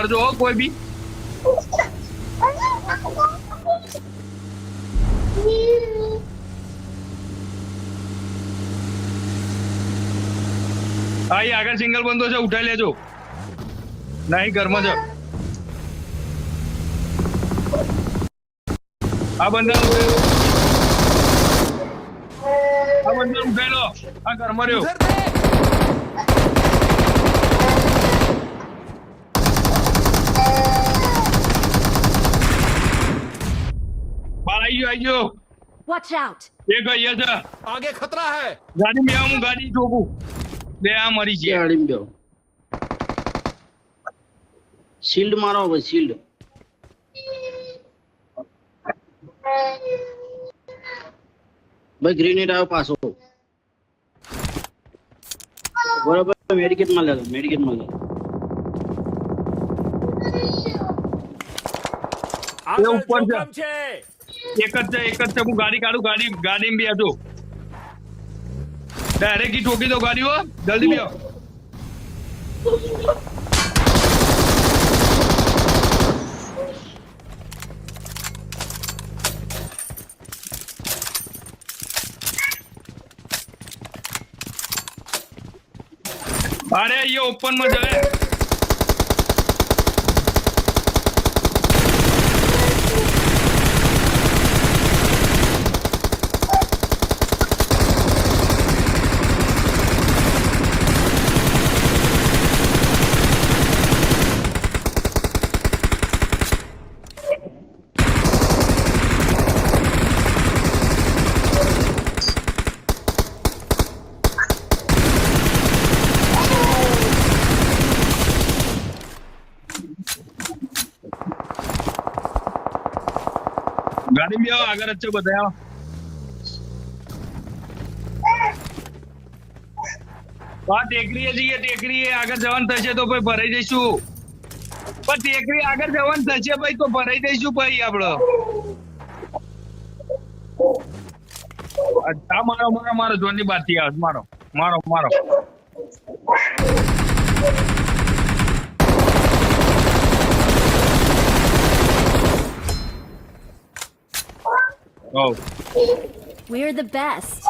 કરજો હો કોઈ બી. હા એ આગળ સિંગલ બંધો છે, ઉઠાઈ લેજો. નહીં ઘરમાં છે. આ બંધા ઉઠાઈ લો. આ ઘરમાં રહ્યો. બાર આવી ગયો. Watch out! એક અહીંયા છે. आगे खतरा है. ગાડી મેં હું ગાડી ઠોકું. બે આ મરી છે. ગાડી દો. શિલ્ડ મારો હવે શિલ્ડ. ભાઈ ગ્રેનેડ આવ્યો પાછો. બરાબર મેડિકેટ માં લેજો, મેડિકેટ માં લેજો. એ ઉપર છે. એક જ છે હું ગાડી કાઢું. ગાડી બે હતો. ડાયરેક્ટ ઠોકી દો ગાડી. હો જલ્દી બે. અરે ये ओपन में जाए. ગાડી બી આવો, આગળ જ છે બધા. આવો ટેકરીએ જઈએ. ટેકરીએ આગળ જવાનું થશે તો ભાઈ ભરાઈ જઈશું. પણ ટેકરી આગળ જવાનું થશે ભાઈ તો ભરાઈ જઈશું ભાઈ આપડે. મારો જોનની બાર થી આવે. મારો We're the best.